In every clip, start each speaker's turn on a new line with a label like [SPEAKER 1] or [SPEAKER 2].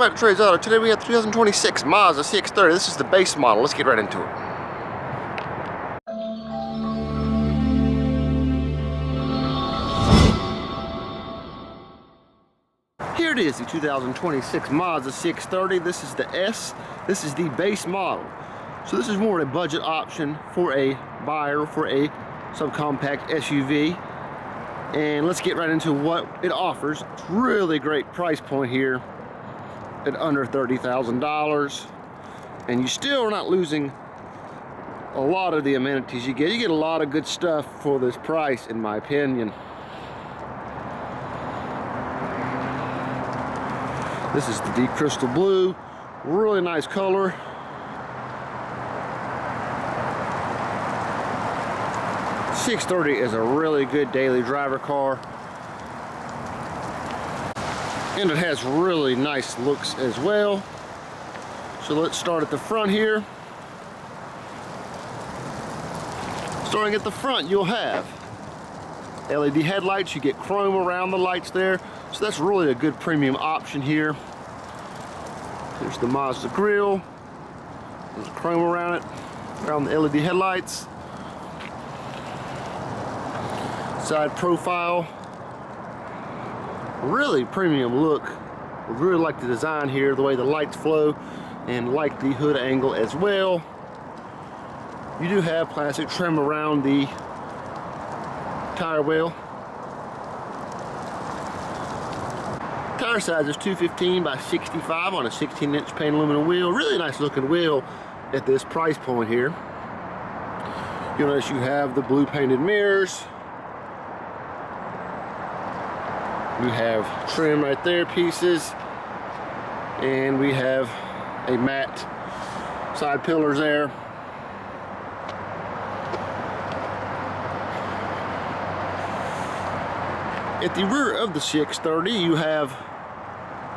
[SPEAKER 1] Right, Trades Auto. Today we have 2026 Mazda CX-30. This is the base model. Let's get right into it. Here it is, the 2026 Mazda CX-30. This is the S. This is the base model. So this is more a budget option for a buyer for a subcompact SUV. And let's get right into what it offers. It's really great price point here at under $30,000, and you still are not losing a lot of the amenities you get. You get a lot of good stuff for this price, in my opinion. This is the deep crystal blue, really nice color. CX-30 is a really good daily driver car. And it has really nice looks as well. So let's start at the front here. Starting at the front, you'll have LED headlights. You get chrome around the lights there. So that's really a good premium option here. There's the Mazda grille. There's chrome around it, around the LED headlights. Side profile. Really premium look. I really like the design here, the way the lights flow, and like the hood angle as well. You do have plastic trim around the tire wheel. Tire size is 215 by 65 on a 16-inch paint aluminum wheel. Really nice looking wheel at this price point here. You'll notice you have the blue painted mirrors. We have trim right there, pieces, and we have a matte side pillars there. At the rear of the CX-30, you have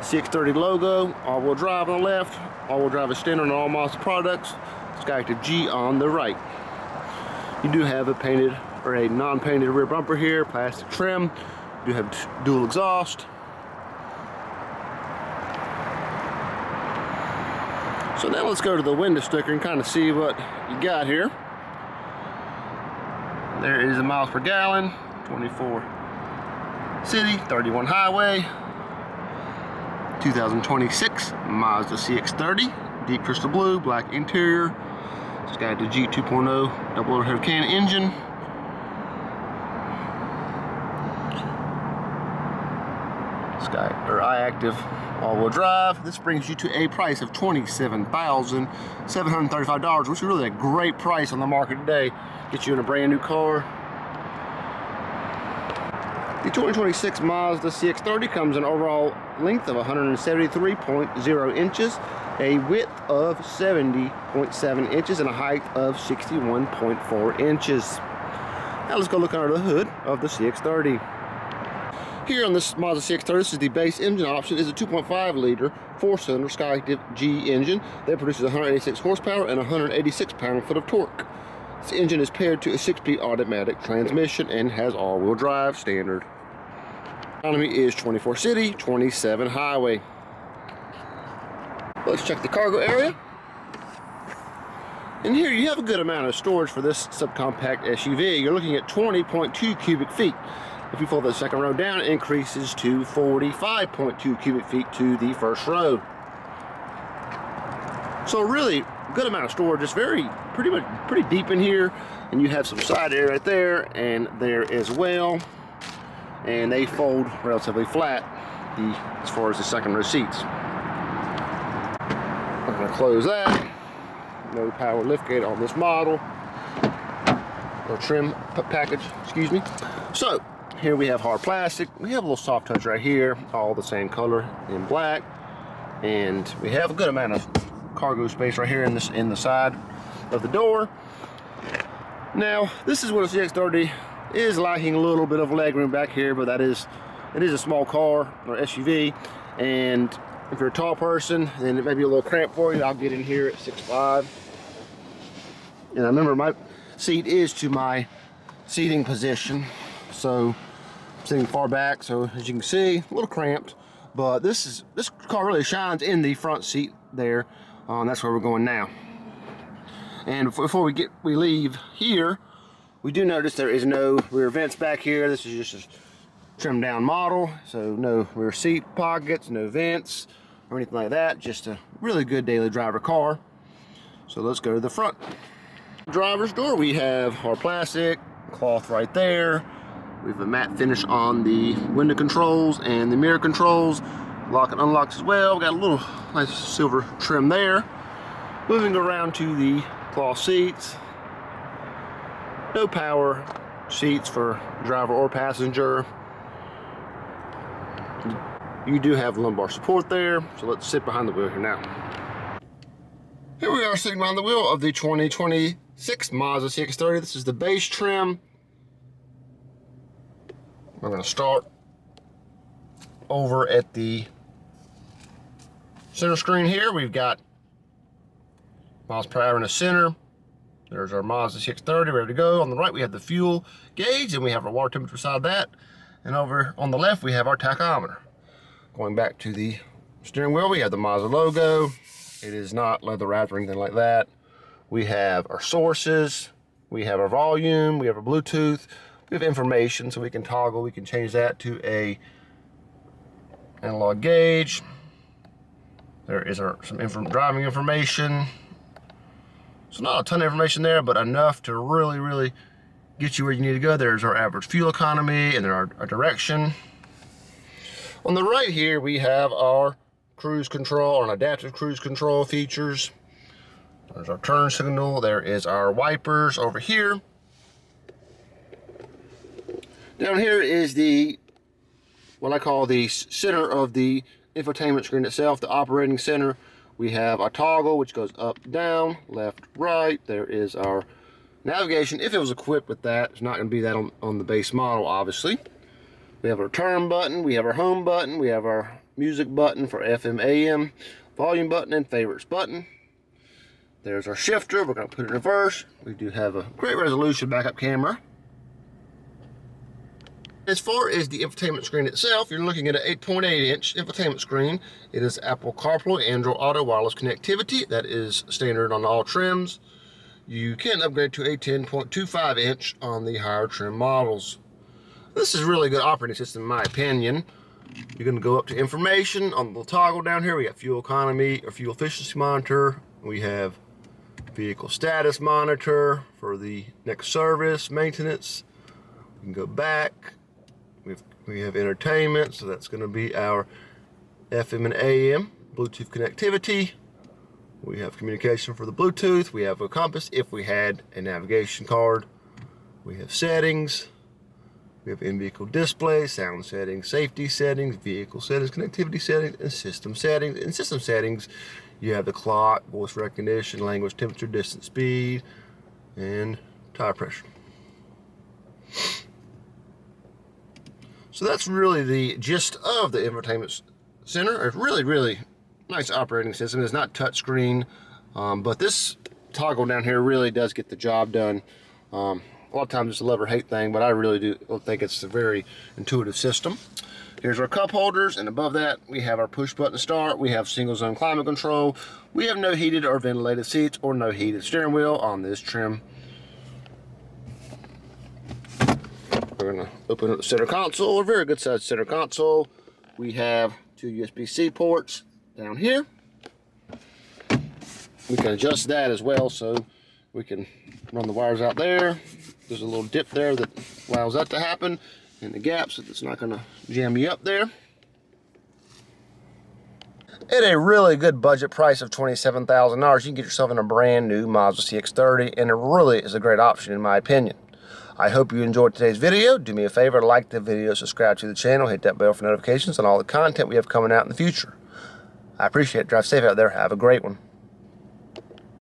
[SPEAKER 1] CX-30 logo, all-wheel drive on the left, all-wheel drive is standard on all Mazda products, Skyactiv G on the right. You do have a painted or a non-painted rear bumper here, plastic trim. You have dual exhaust. So now let's go to the window sticker and kind of see what you got here. There is the miles per gallon, 24 city, 31 highway. 2026 Mazda CX-30, deep crystal blue, black interior. It's got the G 2.0 double overhead can engine. iActive all-wheel drive. This brings you to a price of $27,735, which is really a great price on the market today. Get you in a brand new car. The 2026 Mazda CX-30 comes in overall length of 173.0 inches, a width of 70.7 inches, and a height of 61.4 inches. Now let's go look under the hood of the CX-30. Here on this Mazda CX-30, this is the base engine option. Is a 2.5 liter 4-cylinder Skyactiv G engine that produces 186 horsepower and 186 pound-foot of torque. This engine is paired to a 6-speed automatic transmission and has all-wheel drive standard. Economy is 24 city, 27 highway. Let's check the cargo area. And here you have a good amount of storage for this subcompact SUV. You're looking at 20.2 cubic feet. If you fold the second row down, it increases to 45.2 cubic feet to the first row. So really good amount of storage. It's pretty deep in here, and you have some side area right there and there as well. And they fold relatively flat as far as the second row seats. I'm going to close that. No power liftgate on this model, or trim package, excuse me. So here we have hard plastic. We have a little soft touch right here, all the same color in black, and we have a good amount of cargo space right here in the side of the door. Now this is what a CX-30 is lacking, a little bit of legroom back here, but it is a small car or SUV, and if you're a tall person, then it may be a little cramped for you. I'll get in here at 6'5", and I remember my seat is to my seating position, so I'm sitting far back, so as you can see, a little cramped, But this car really shines in the front seat there. That's where we're going now. And before we leave here, we do notice there is no rear vents back here. This is just a trimmed down model, so no rear seat pockets, no vents or anything like that. Just a really good daily driver car. So let's go to the front. Driver's door, we have our plastic cloth right there. We have a matte finish on the window controls and the mirror controls. Lock and unlocks as well. Got a little nice silver trim there. Moving around to the cloth seats. No power seats for driver or passenger. You do have lumbar support there, so let's sit behind the wheel here now. Here we are sitting behind the wheel of the 2026 Mazda CX-30. This is the base trim. We're going to start over at the center screen here. We've got miles per hour in the center. There's our Mazda CX-30 ready to go. On the right we have the fuel gauge and we have our water temperature beside that. And over on the left we have our tachometer. Going back to the steering wheel, we have the Mazda logo. It is not leather wrapped or anything like that. We have our sources. We have our volume. We have our Bluetooth. We have information, so we can toggle. We can change that to a analog gauge. There is some driving information. So not a ton of information there, but enough to really get you where you need to go. There's our average fuel economy and our direction. On the right here, we have our cruise control or an adaptive cruise control features. There's our turn signal. There is our wipers over here. Down here is what I call the center of the infotainment screen itself, the operating center. We have a toggle which goes up, down, left, right. There is our navigation. If it was equipped with that, it's not going to be that on the base model, obviously. We have our turn button, we have our home button, we have our music button for FM, AM, volume button, and favorites button. There's our shifter. We're going to put it in reverse. We do have a great resolution backup camera. As far as the infotainment screen itself, you're looking at an 8.8-inch infotainment screen. It is Apple CarPlay, Android Auto, wireless connectivity. That is standard on all trims. You can upgrade to a 10.25-inch on the higher trim models. This is a really good operating system in my opinion. You're going to go up to information. On the toggle down here, we got fuel economy or fuel efficiency monitor. We have vehicle status monitor for the next service, maintenance. We can go back. We have entertainment, so that's going to be our FM and AM, Bluetooth connectivity. We have communication for the Bluetooth. We have a compass if we had a navigation card. We have settings. We have in-vehicle display, sound settings, safety settings, vehicle settings, connectivity settings, and system settings. In system settings, you have the clock, voice recognition, language, temperature, distance, speed, and tire pressure. So that's really the gist of the infotainment center. It's really nice operating system. It's not touchscreen, but this toggle down here really does get the job done. A lot of times it's a love or hate thing, but I really do think it's a very intuitive system. Here's our cup holders, and above that we have our push button start. We have single zone climate control. We have no heated or ventilated seats or no heated steering wheel on this trim. We're going to open up the center console, a very good sized center console. We have two USB-C ports down here. We can adjust that as well, so we can run the wires out there. There's a little dip there that allows that to happen in the gap, so it's not going to jam you up there. At a really good budget price of $27,000, you can get yourself in a brand new Mazda CX-30, and it really is a great option in my opinion. I hope you enjoyed today's video. Do me a favor, like the video, subscribe to the channel, hit that bell for notifications on all the content we have coming out in the future. I appreciate it. Drive safe out there. Have a great one.